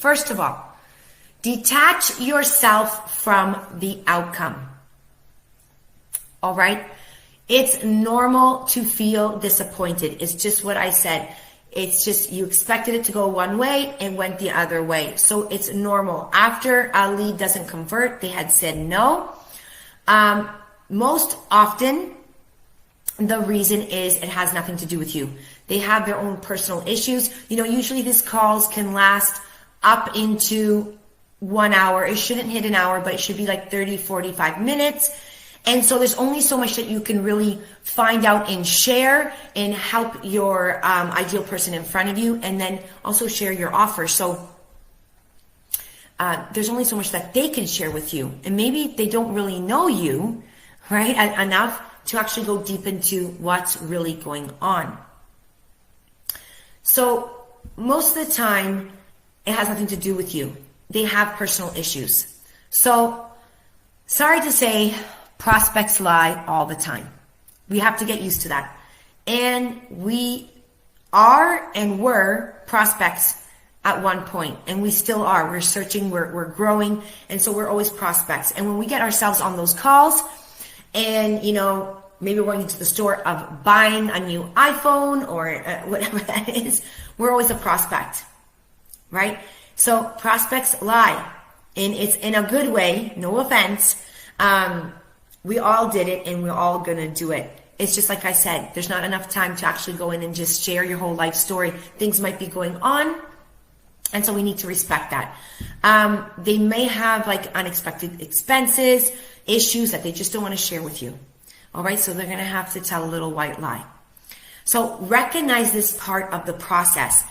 First of all, detach yourself from the outcome. All right? It's normal to feel disappointed. It's just what I said. It's just you expected it to go one way and went the other way. So it's normal. After a lead doesn't convert, they had said no. Most often, the reason is it has nothing to do with you. They have their own personal issues. Usually these calls can last up into 1 hour. It shouldn't hit an hour, but it should be like 30, 45 minutes. And so there's only so much that you can really find out and share and help your ideal person in front of you, and then also share your offer. So there's only so much that they can share with you. And maybe they don't really know you, right, enough to actually go deep into what's really going on. So most of the time, it has nothing to do with you. They have personal issues. So sorry to say, prospects lie all the time. We have to get used to that. And we are and were prospects at one point, and we still are. We're searching, we're growing, and so we're always prospects. And when we get ourselves on those calls and, maybe we're going into the store of buying a new iPhone or whatever that is, we're always a prospect, right? So prospects lie, and it's in a good way, no offense. We all did it, and we're all going to do it. It's just like I said, there's not enough time to actually go in and just share your whole life story. Things might be going on, and so we need to respect that. They may have like unexpected expenses, issues that they just don't want to share with you. All right, so they're going to have to tell a little white lie. So recognize this part of the process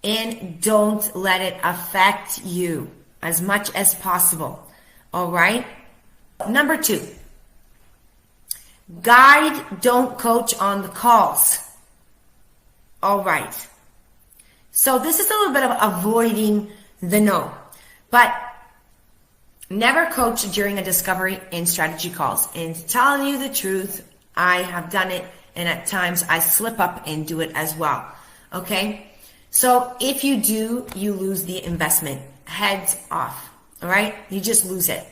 and don't let it affect you as much as possible. All right. Number 2, guide, don't coach on the calls. All right. So this is a little bit of avoiding the no, but never coach during a discovery and strategy calls. And telling you the truth, I have done it, and at times I slip up and do it as well. Okay? So if you do, you lose the investment. Heads off. All right? You just lose it.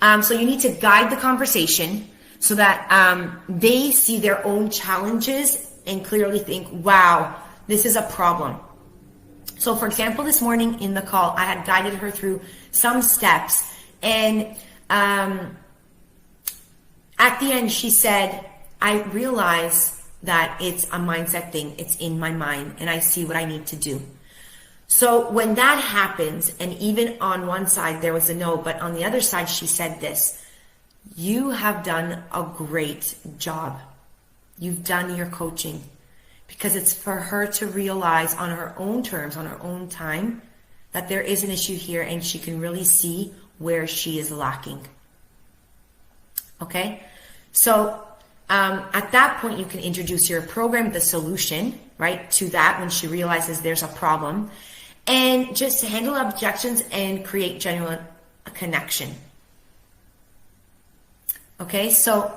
So you need to guide the conversation so that they see their own challenges and clearly think, wow, this is a problem. So for example, this morning in the call, I had guided her through some steps, and at the end she said, I realize that it's a mindset thing. It's in my mind, and I see what I need to do. So when that happens, and even on one side there was a no, but on the other side she said this, you have done a great job. You've done your coaching. Because it's for her to realize on her own terms, on her own time, that there is an issue here, and she can really see where she is lacking. Okay? So at that point, you can introduce your program, the solution, right, to that when she realizes there's a problem, and just handle objections and create genuine connection. Okay? So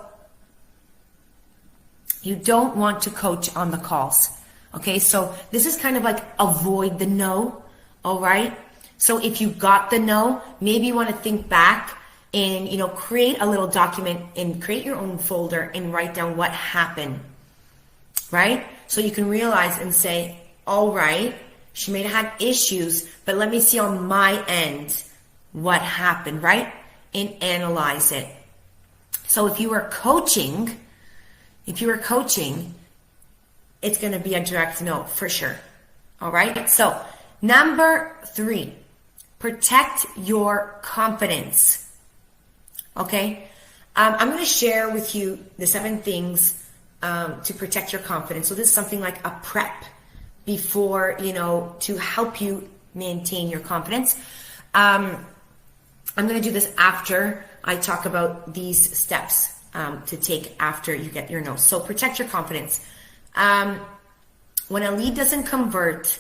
you don't want to coach on the calls. Okay, so this is kind of like avoid the no, all right? So if you got the no, maybe you want to think back and, create a little document and create your own folder and write down what happened, right? So you can realize and say, all right, she may have had issues, but let me see on my end what happened, right? And analyze it. So if you were coaching, it's going to be a direct no for sure. All right. So number 3, protect your confidence. Okay. I'm going to share with you the 7 things to protect your confidence. So this is something like a prep before, to help you maintain your confidence. I'm going to do this after I talk about these steps to take after you get your no. So protect your confidence. When a lead doesn't convert,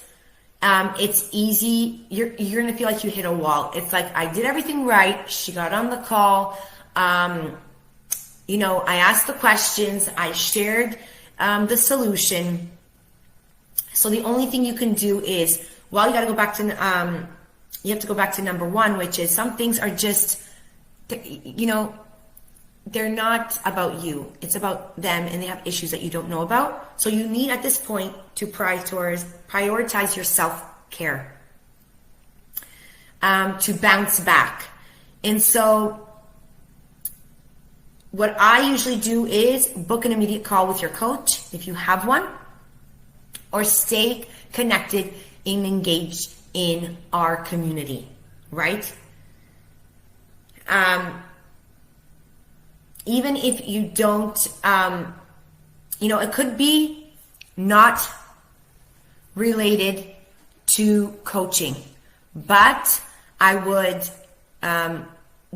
it's easy. You're going to feel like you hit a wall. It's like, I did everything right. She got on the call. I asked the questions. I shared the solution. So the only thing you can do is Well, you got to go back to, you have to go back to number one, which is some things are just, you know, they're not about you. It's about them, and they have issues that you don't know about. So you need at this point to prioritize your self-care, to bounce back. And so what I usually do is book an immediate call with your coach if you have one, or stay connected and engaged in our community, right? Even if you don't, you know, it could be not related to coaching, but I would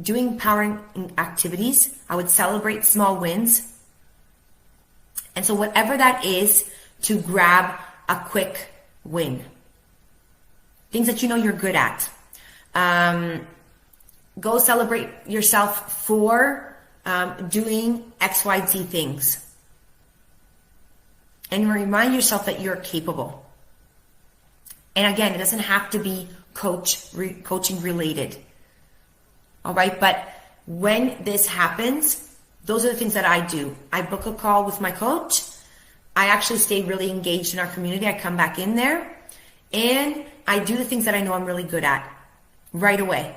do empowering activities. I would celebrate small wins. And so whatever that is, to grab a quick win. Things that you know you're good at. Go celebrate yourself for doing XYZ things. And remind yourself that you're capable. And again, it doesn't have to be coaching related. All right, but when this happens, those are the things that I do. I book a call with my coach. I actually stay really engaged in our community. I come back in there and I do the things that I know I'm really good at right away.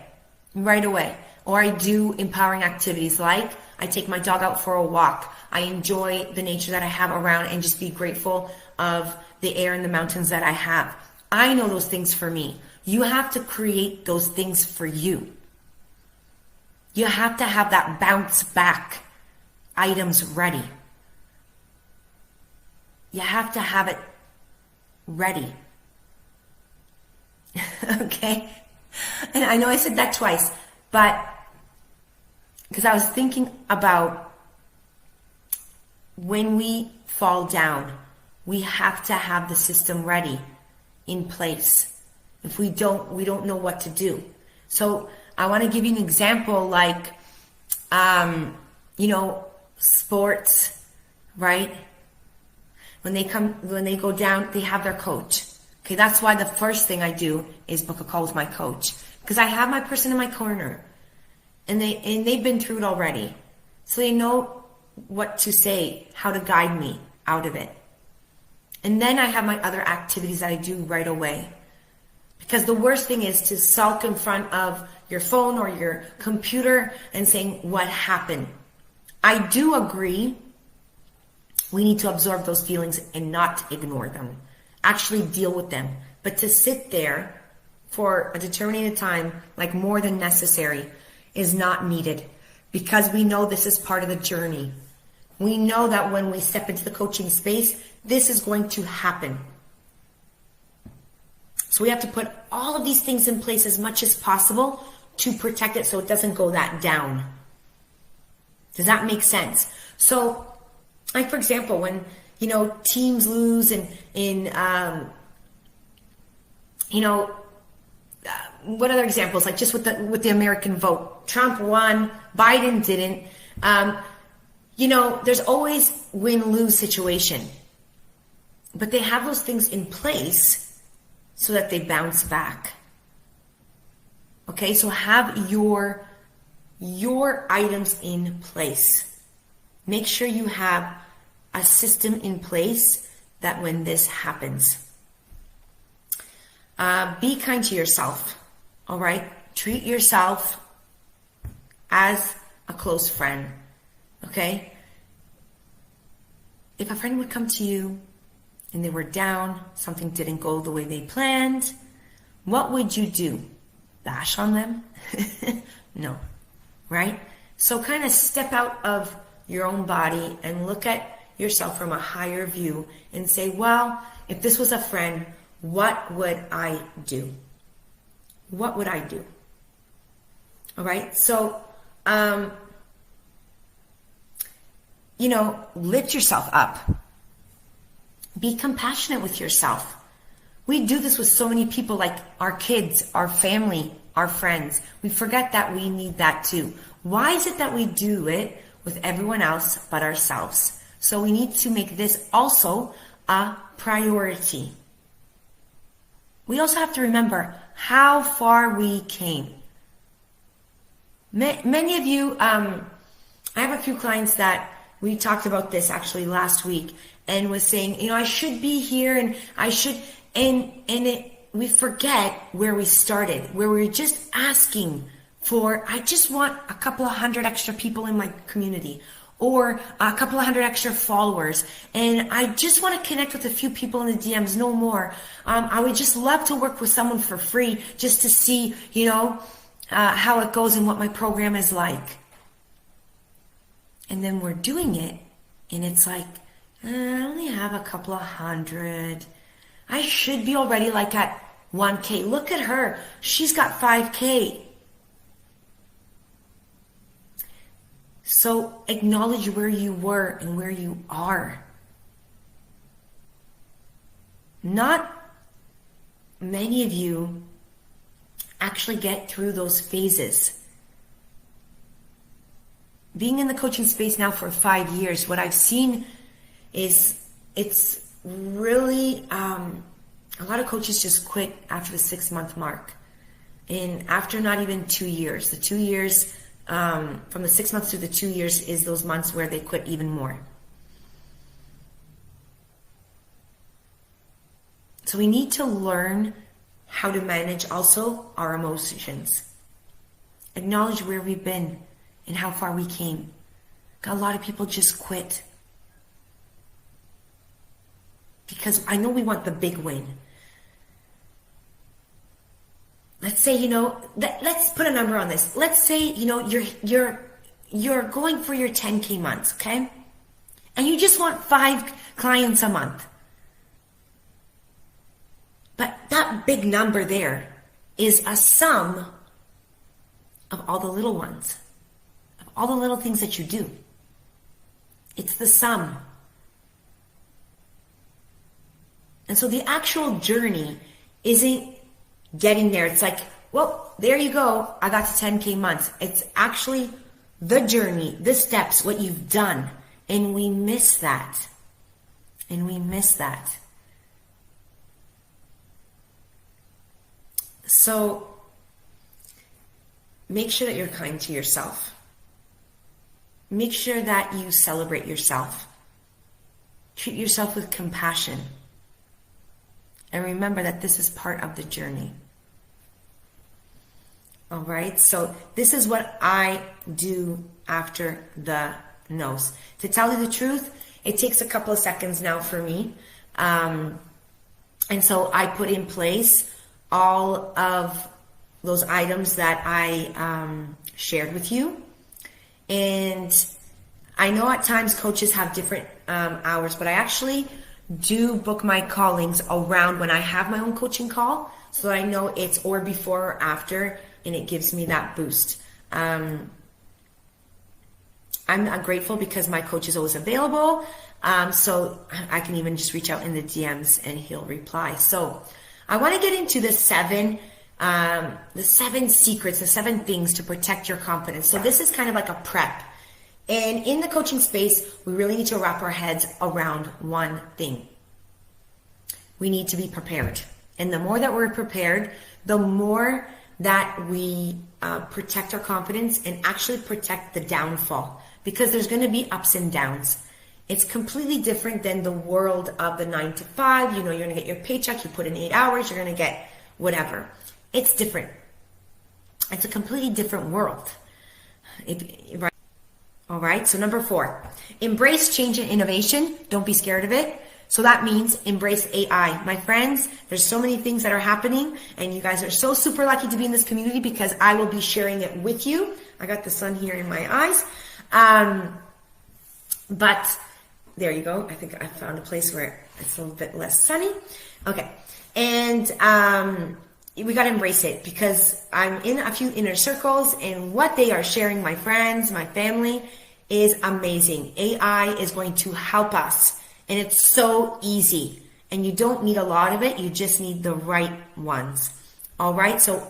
Or I do empowering activities, like I take my dog out for a walk. I enjoy the nature that I have around and just be grateful of the air and the mountains that I have. I know those things for me. You have to create those things for you. You have to have that bounce back items ready. You have to have it ready. Okay? And I know I said that twice, but because I was thinking about when we fall down, we have to have the system ready in place. If we don't know what to do. So I want to give you an example, like, you know, sports, right? When they go down, they have their coach. Okay, that's why the first thing I do is book a call with my coach, because I have my person in my corner, and they've been through it already, so they know what to say, how to guide me out of it. And then I have my other activities that I do right away, because the worst thing is to sulk in front of your phone or your computer and saying, what happened? I do agree we need to absorb those feelings and not ignore them. Actually deal with them. But to sit there for a determined time, like more than necessary, is not needed, because we know this is part of the journey. We know that when we step into the coaching space, this is going to happen. So we have to put all of these things in place as much as possible to protect it so it doesn't go that down. Does that make sense? So, like for example, when, you know, teams lose in you know, what other examples? Like just with the American vote, Trump won, Biden didn't. You know, there's always win-lose situation, but they have those things in place so that they bounce back. Okay, so have your items in place. Make sure you have a system in place that when this happens, be kind to yourself. All right, treat yourself as a close friend. Okay, if a friend would come to you and they were down, something didn't go the way they planned, what would you do? Bash on them? No, right? So kind of step out of your own body and look at yourself from a higher view and say, well, if this was a friend, what would I do? What would I do? All right. So, you know, lift yourself up. Be compassionate with yourself. We do this with so many people, like our kids, our family, our friends. We forget that we need that too. Why is it that we do it with everyone else but ourselves? So we need to make this also a priority. we also have to remember how far we came. Many of you, I have a few clients that we talked about this actually last week and was saying, I should be here and I should, we forget where we started, where we were just asking for, I just want a couple of hundred extra people in my community or a couple of hundred extra followers. And I just want to connect with a few people in the DMs, no more. I would just love to work with someone for free just to see, how it goes and what my program is like. And then we're doing it and it's like, I only have a couple of hundred. I should be already like at 1K. Look at her. She's got 5K. So acknowledge where you were and where you are. Not many of you actually get through those phases. Being in the coaching space now for 5 years, what I've seen is it's really, a lot of coaches just quit after the 6-month mark. And after not even 2 years, the 2 years, from the 6 months to the 2 years is those months where they quit even more. So we need to learn how to manage also our emotions. Acknowledge where we've been and how far we came. A lot of people just quit. Because I know we want the big win. Let's say, let's put a number on this. Let's say, you're going for your 10K months, okay? And you just want 5 clients a month. But that big number there is a sum of all the little ones, of all the little things that you do. It's the sum. And so the actual journey isn't getting there. It's like, well, there you go. I got to 10K months. It's actually the journey, the steps, what you've done. And we miss that. And we miss that. So make sure that you're kind to yourself. Make sure that you celebrate yourself. Treat yourself with compassion. And remember that this is part of the journey. All right, so this is what I do after the nose. To tell you the truth, it takes a couple of seconds now for me. And so I put in place all of those items that I shared with you. And I know at times coaches have different hours, but I actually do book my callings around when I have my own coaching call, so that I know it's or before or after, and it gives me that boost. I'm grateful because my coach is always available, so I can even just reach out in the DMs and he'll reply. So I want to get into the seven secrets, the 7 things to protect your confidence. So this is kind of like a prep. And in the coaching space, we really need to wrap our heads around one thing. We need to be prepared. And the more that we're prepared, the more that we protect our confidence and actually protect the downfall. Because there's going to be ups and downs. It's completely different than the world of the 9 to 5. You're going to get your paycheck, you put in 8 hours, you're going to get whatever. It's different. It's a completely different world. Right? All right, so number 4, embrace change and innovation. Don't be scared of it. So that means embrace AI. My friends, there's so many things that are happening, and you guys are so super lucky to be in this community because I will be sharing it with you. I got the sun here in my eyes. But there you go. I think I found a place where it's a little bit less sunny. Okay. And we got to embrace it because I'm in a few inner circles, and what they are sharing, my friends, my family, is amazing. AI is going to help us, and it's so easy, and you don't need a lot of it. You just need the right ones. All right. So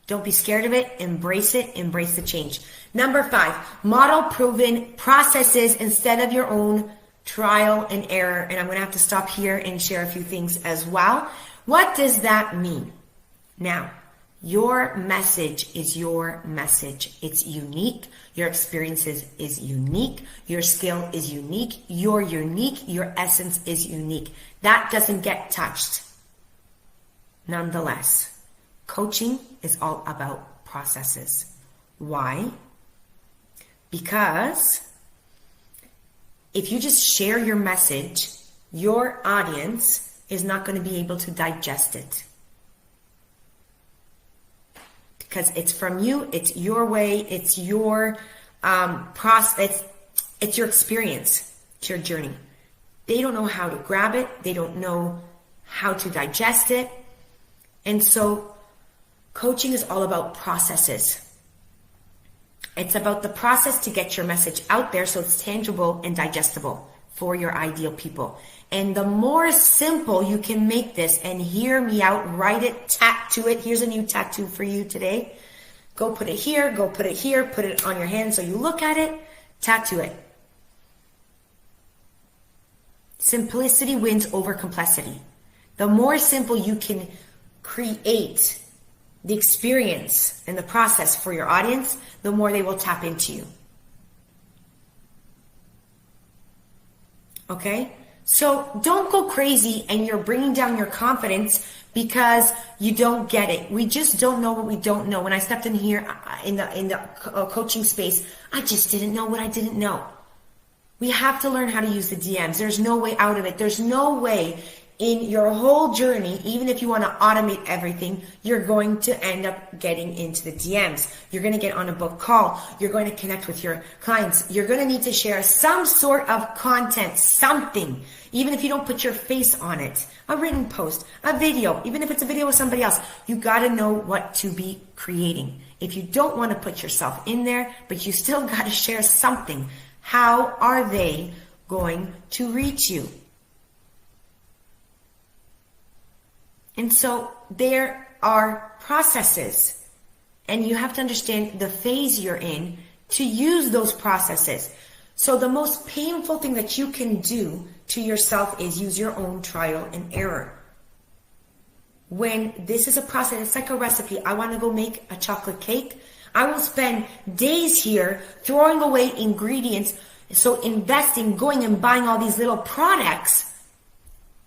don't be scared of it. Embrace it. Embrace the change. Number 5, model proven processes instead of your own trial and error. And I'm going to have to stop here and share a few things as well. What does that mean? Now, your message is your message. It's unique. Your experiences is unique. Your skill is unique. You're unique. Your essence is unique. That doesn't get touched. Nonetheless, coaching is all about processes. Why? Because if you just share your message, your audience is not going to be able to digest it. Because it's from you, it's your way, it's your process, it's your experience, it's your journey. They don't know how to grab it, they don't know how to digest it. And so coaching is all about processes. It's about the process to get your message out there so it's tangible and digestible for your ideal people. And the more simple you can make this, and hear me out, write it, tattoo it. Here's a new tattoo for you today. Go put it here, go put it here, put it on your hand so you look at it, tattoo it. Simplicity wins over complexity. The more simple you can create the experience and the process for your audience, the more they will tap into you. Okay? So don't go crazy and you're bringing down your confidence because you don't get it. We just don't know what we don't know. When I stepped in here in the coaching space, I just didn't know what I didn't know. We have to learn how to use the DMs. There's no way out of it. There's no way in your whole journey, even if you want to automate everything, you're going to end up getting into the DMs. You're going to get on a book call. You're going to connect with your clients. You're going to need to share some sort of content, something, even if you don't put your face on it. A written post, a video, even if it's a video with somebody else, you got to know what to be creating. If you don't want to put yourself in there, but you still got to share something, how are they going to reach you? And so there are processes, and you have to understand the phase you're in to use those processes. So the most painful thing that you can do to yourself is use your own trial and error. When this is a process, it's like a recipe. I want to go make a chocolate cake. I will spend days here throwing away ingredients, so investing, going and buying all these little products,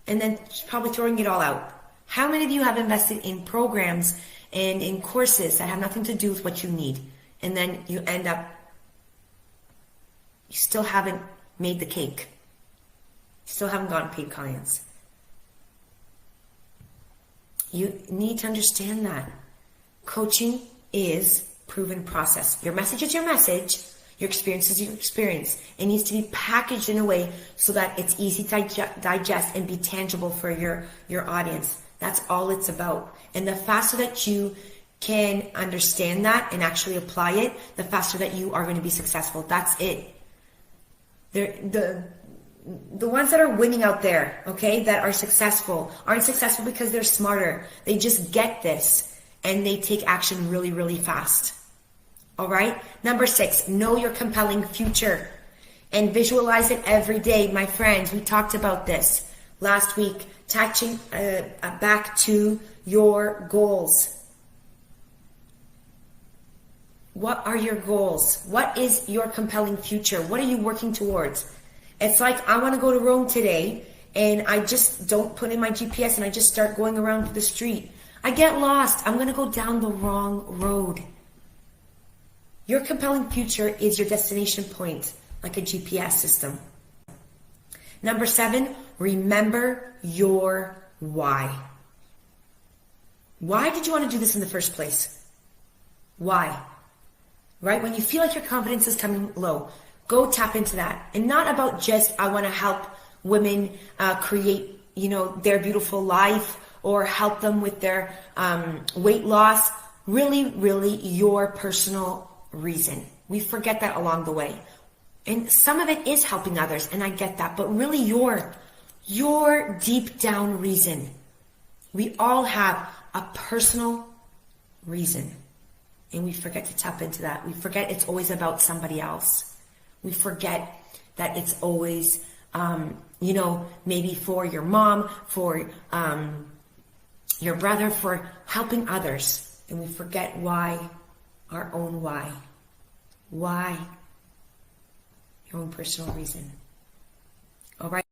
and then probably throwing it all out. How many of you have invested in programs and in courses that have nothing to do with what you need? And then you end up, you still haven't made the cake. You still haven't gotten paid clients. You need to understand that. Coaching is proven process. Your message is your message. Your experience is your experience. It needs to be packaged in a way so that it's easy to digest and be tangible for your audience. That's all it's about. And the faster that you can understand that and actually apply it, the faster that you are going to be successful. That's it. The ones that are winning out there, okay, that are successful, aren't successful because they're smarter. They just get this and they take action really, really fast. All right. Number 6, know your compelling future and visualize it every day. My friends, we talked about this last week. Touching back to your goals. What are your goals? What is your compelling future? What are you working towards? It's like, I want to go to Rome today, and I just don't put in my GPS and I just start going around the street. I get lost. I'm going to go down the wrong road. Your compelling future is your destination point, like a GPS system. Number 7, remember your why. Why did you want to do this in the first place? Why? Right? When you feel like your confidence is coming low, go tap into that. And not about just, I want to help women create, their beautiful life or help them with their weight loss. Really, really your personal reason. We forget that along the way. And some of it is helping others, and I get that, but really your deep down reason. We all have a personal reason, and we forget to tap into that. We forget it's always about somebody else. We forget that it's always, maybe for your mom, for your brother for helping others, and we forget why, our own why. Why? Your own personal reason. All right.